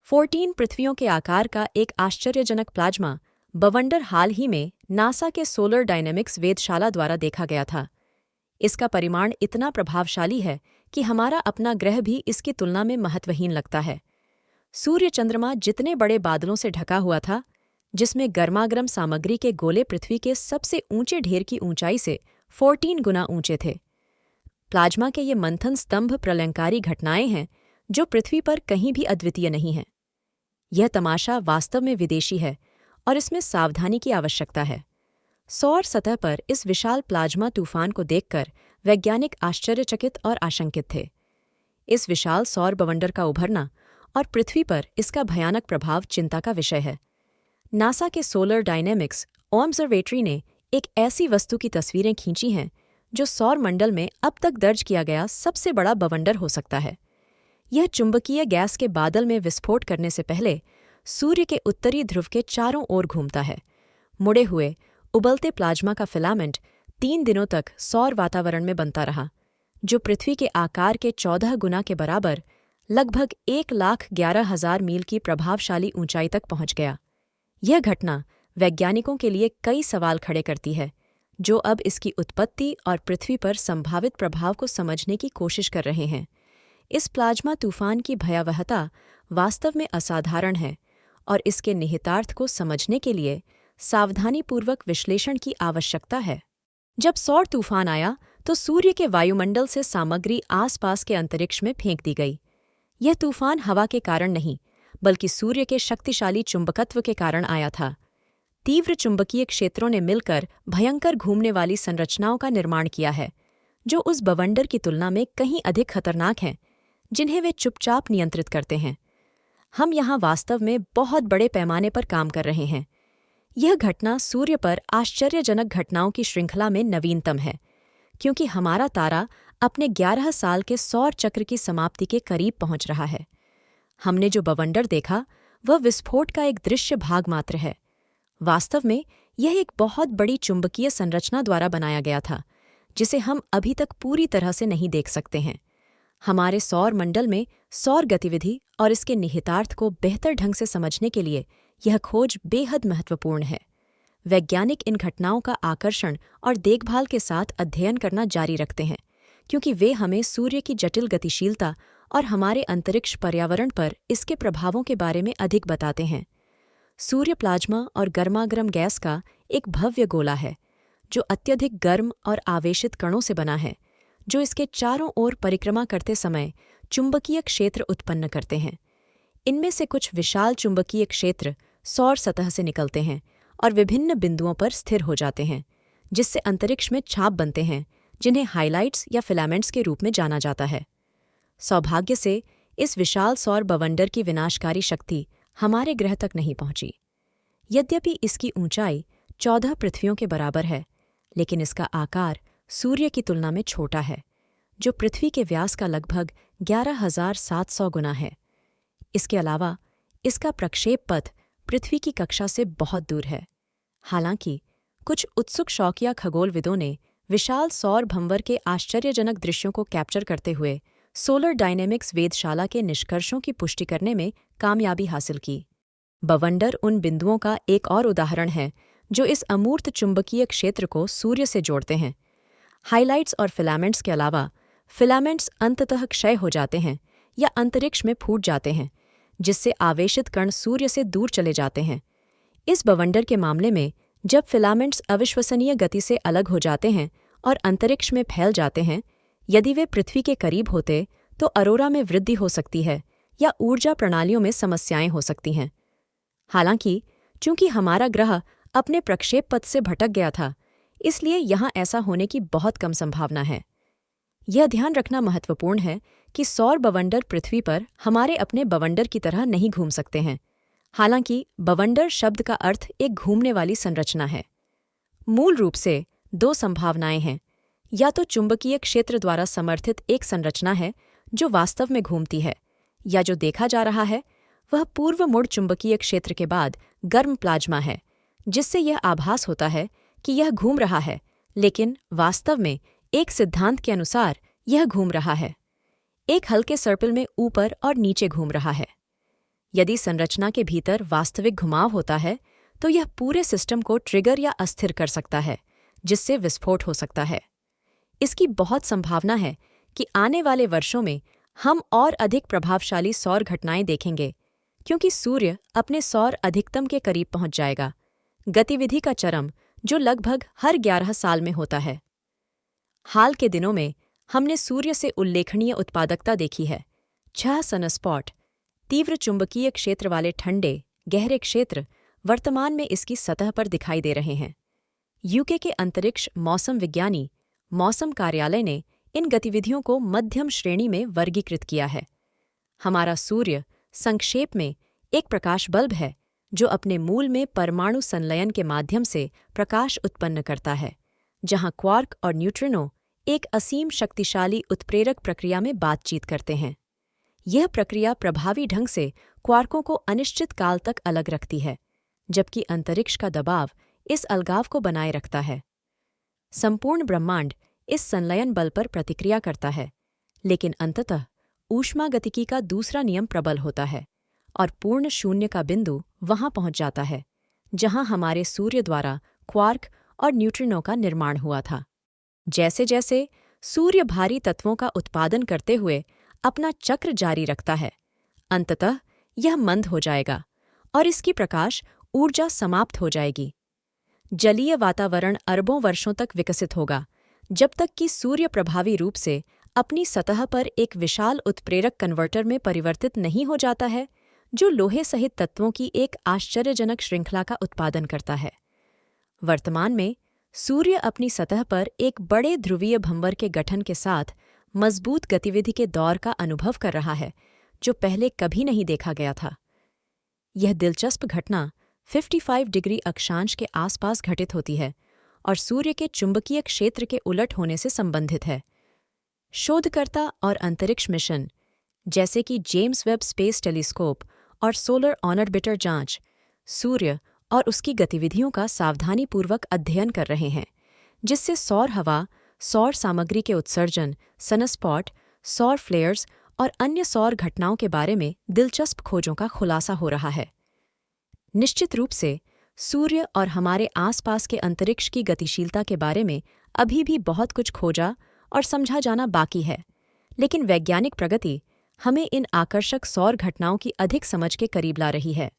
14 पृथ्वियों के आकार का एक आश्चर्यजनक प्लाज्मा बवंडर हाल ही में नासा के सोलर डायनेमिक्स वेधशाला द्वारा देखा गया था। इसका परिमाण इतना प्रभावशाली है कि हमारा अपना ग्रह भी इसकी तुलना में महत्वहीन लगता है। सूर्य चंद्रमा जितने बड़े बादलों से ढका हुआ था, जिसमें गर्मागर्म सामग्री के गोले पृथ्वी के सबसे ऊंचे ढेर की ऊंचाई से 14 गुना ऊंचे थे। प्लाज्मा के ये मंथन स्तंभ प्रलयंकारी घटनाएं हैं जो पृथ्वी पर कहीं भी अद्वितीय नहीं हैं। यह तमाशा वास्तव में विदेशी है और इसमें सावधानी की आवश्यकता है। सौर सतह पर इस विशाल प्लाज्मा तूफान को देखकर वैज्ञानिक आश्चर्यचकित और आशंकित थे। इस विशाल सौर बवंडर का उभरना और पृथ्वी पर इसका भयानक प्रभाव चिंता का विषय है। नासा के सोलर डायनेमिक्स ऑब्जर्वेटरी ने एक ऐसी वस्तु की तस्वीरें खींची हैं जो सौर मंडल में अब तक दर्ज किया गया सबसे बड़ा बवंडर हो सकता है। यह चुंबकीय गैस के बादल में विस्फोट करने से पहले सूर्य के उत्तरी ध्रुव के चारों ओर घूमता है। मुड़े हुए उबलते प्लाज्मा का फिलामेंट 3 दिनों तक सौर वातावरण में बनता रहा, जो पृथ्वी के आकार के 14 गुना के बराबर लगभग 1,11,000 मील की प्रभावशाली ऊंचाई तक पहुंच गया। यह घटना वैज्ञानिकों के लिए कई सवाल खड़े करती है, जो अब इसकी उत्पत्ति और पृथ्वी पर संभावित प्रभाव को समझने की कोशिश कर रहे हैं। इस प्लाज्मा तूफान की भयावहता वास्तव में असाधारण है और इसके निहितार्थ को समझने के लिए सावधानीपूर्वक विश्लेषण की आवश्यकता है। जब सौर तूफान आया तो सूर्य के वायुमंडल से सामग्री आसपास के अंतरिक्ष में फेंक दी गई। यह तूफान हवा के कारण नहीं, बल्कि सूर्य के शक्तिशाली चुंबकत्व के कारण आया था। तीव्र चुंबकीय क्षेत्रों ने मिलकर भयंकर घूमने वाली संरचनाओं का निर्माण किया है, जो उस बवंडर की तुलना में कहीं अधिक खतरनाक हैं, जिन्हें वे चुपचाप नियंत्रित करते हैं। हम यहाँ वास्तव में बहुत बड़े पैमाने पर काम कर रहे हैं। यह घटना सूर्य पर आश्चर्यजनक घटनाओं की श्रृंखला में नवीनतम है, क्योंकि हमारा तारा अपने 11 साल के सौर चक्र की समाप्ति के करीब पहुंच रहा है। हमने जो बवंडर देखा वह विस्फोट का एक दृश्य भाग मात्र है। वास्तव में यह एक बहुत बड़ी चुंबकीय संरचना द्वारा बनाया गया था, जिसे हम अभी तक पूरी तरह से नहीं देख सकते हैं। हमारे सौर मंडल में सौर गतिविधि और इसके निहितार्थ को बेहतर ढंग से समझने के लिए यह खोज बेहद महत्वपूर्ण है। वैज्ञानिक इन घटनाओं का आकर्षण और देखभाल के साथ अध्ययन करना जारी रखते हैं, क्योंकि वे हमें सूर्य की जटिल गतिशीलता और हमारे अंतरिक्ष पर्यावरण पर इसके प्रभावों के बारे में अधिक बताते हैं। सूर्य प्लाज्मा और गर्मागर्म गैस का एक भव्य गोला है, जो अत्यधिक गर्म और आवेशित कणों से बना है, जो इसके चारों ओर परिक्रमा करते समय चुंबकीय क्षेत्र उत्पन्न करते हैं। इनमें से कुछ विशाल चुंबकीय क्षेत्र सौर सतह से निकलते हैं और विभिन्न बिंदुओं पर स्थिर हो जाते हैं, जिससे अंतरिक्ष में छाप बनते हैं, जिन्हें हाइलाइट्स या फिलामेंट्स के रूप में जाना जाता है। सौभाग्य से इस विशाल सौर बवंडर की विनाशकारी शक्ति हमारे ग्रह तक नहीं पहुंची। यद्यपि इसकी ऊंचाई 14 पृथ्वियों के बराबर है, लेकिन इसका आकार सूर्य की तुलना में छोटा है, जो पृथ्वी के व्यास का लगभग 11,700 गुना है। इसके अलावा इसका प्रक्षेप पथ पृथ्वी की कक्षा से बहुत दूर है। हालांकि कुछ उत्सुक शौकिया खगोलविदों ने विशाल सौर भंवर के आश्चर्यजनक दृश्यों को कैप्चर करते हुए सोलर डायनेमिक्स वेधशाला के निष्कर्षों की पुष्टि करने में कामयाबी हासिल की। बवंडर उन बिंदुओं का एक और उदाहरण है जो इस अमूर्त चुंबकीय क्षेत्र को सूर्य से जोड़ते हैं। हाइलाइट्स और फिलामेंट्स के अलावा फिलामेंट्स अंततः क्षय हो जाते हैं या अंतरिक्ष में फूट जाते हैं, जिससे आवेशित कण सूर्य से दूर चले जाते हैं। इस बवंडर के मामले में जब फिलामेंट्स अविश्वसनीय गति से अलग हो जाते हैं और अंतरिक्ष में फैल जाते हैं, यदि वे पृथ्वी के करीब होते तो अरोरा में वृद्धि हो सकती है या ऊर्जा प्रणालियों में समस्याएं हो सकती हैं। हालांकि चूंकि हमारा ग्रह अपने प्रक्षेप पथ से भटक गया था, इसलिए यहाँ ऐसा होने की बहुत कम संभावना है। यह ध्यान रखना महत्वपूर्ण है कि सौर बवंडर पृथ्वी पर हमारे अपने बवंडर की तरह नहीं घूम सकते हैं। हालांकि बवंडर शब्द का अर्थ एक घूमने वाली संरचना है। मूल रूप से 2 संभावनाएं हैं। या तो चुंबकीय क्षेत्र द्वारा समर्थित एक संरचना है जो वास्तव में घूमती है, या जो देखा जा रहा है वह पूर्व मुड़ चुंबकीय क्षेत्र के बाद गर्म प्लाज्मा है, जिससे यह आभास होता है कि यह घूम रहा है, लेकिन वास्तव में एक सिद्धांत के अनुसार यह घूम रहा है। एक हल्के सर्पिल में ऊपर और नीचे घूम रहा है। यदि संरचना के भीतर वास्तविक घुमाव होता है तो यह पूरे सिस्टम को ट्रिगर या अस्थिर कर सकता है, जिससे विस्फोट हो सकता है। इसकी बहुत संभावना है कि आने वाले वर्षों में हम और अधिक प्रभावशाली सौर घटनाएं देखेंगे, क्योंकि सूर्य अपने सौर अधिकतम के करीब पहुंच जाएगा, गतिविधि का चरम जो लगभग हर 11 साल में होता है। हाल के दिनों में हमने सूर्य से उल्लेखनीय उत्पादकता देखी है। 6 सनस्पॉट, तीव्र चुंबकीय क्षेत्र वाले ठंडे, गहरे क्षेत्र वर्तमान में इसकी सतह पर दिखाई दे रहे हैं। यूके के अंतरिक्ष मौसम विज्ञानी मौसम कार्यालय ने इन गतिविधियों को मध्यम श्रेणी में वर्गीकृत किया है। हमारा सूर्य संक्षेप में एक प्रकाश बल्ब है जो अपने मूल में परमाणु संलयन के माध्यम से प्रकाश उत्पन्न करता है, जहां क्वार्क और न्यूट्रिनो एक असीम शक्तिशाली उत्प्रेरक प्रक्रिया में बातचीत करते हैं। यह प्रक्रिया प्रभावी ढंग से क्वार्कों को अनिश्चित काल तक अलग रखती है, जबकि अंतरिक्ष का दबाव इस अलगाव को बनाए रखता है। संपूर्ण ब्रह्मांड इस संलयन बल पर प्रतिक्रिया करता है, लेकिन अंततः ऊष्मागतिकी का दूसरा नियम प्रबल होता है और पूर्ण शून्य का बिंदु वहां पहुंच जाता है जहां हमारे सूर्य द्वारा क्वार्क और न्यूट्रिनो का निर्माण हुआ था। जैसे जैसे सूर्य भारी तत्वों का उत्पादन करते हुए अपना चक्र जारी रखता है, अंततः यह मंद हो जाएगा और इसकी प्रकाश ऊर्जा समाप्त हो जाएगी। जलीय वातावरण अरबों वर्षों तक विकसित होगा, जब तक कि सूर्य प्रभावी रूप से अपनी सतह पर एक विशाल उत्प्रेरक कन्वर्टर में परिवर्तित नहीं हो जाता है, जो लोहे सहित तत्वों की एक आश्चर्यजनक श्रृंखला का उत्पादन करता है। वर्तमान में सूर्य अपनी सतह पर एक बड़े ध्रुवीय भंवर के गठन के साथ मजबूत गतिविधि के दौर का अनुभव कर रहा है, जो पहले कभी नहीं देखा गया था। यह दिलचस्प घटना 55 डिग्री अक्षांश के आसपास घटित होती है और सूर्य के चुंबकीय क्षेत्र के उलट होने से संबंधित है। शोधकर्ता और अंतरिक्ष मिशन, जैसे कि जेम्स वेब स्पेस टेलीस्कोप और सोलर ऑर्बिटर जांच, सूर्य और उसकी गतिविधियों का सावधानीपूर्वक अध्ययन कर रहे हैं, जिससे सौर हवा, सौर सामग्री के उत्सर्जन, सनस्पॉट, सौर फ्लेयर्स और अन्य सौर घटनाओं के बारे में दिलचस्प खोजों का खुलासा हो रहा है। निश्चित रूप से सूर्य और हमारे आसपास के अंतरिक्ष की गतिशीलता के बारे में अभी भी बहुत कुछ खोजा और समझा जाना बाकी है, लेकिन वैज्ञानिक प्रगति हमें इन आकर्षक सौर घटनाओं की अधिक समझ के करीब ला रही है।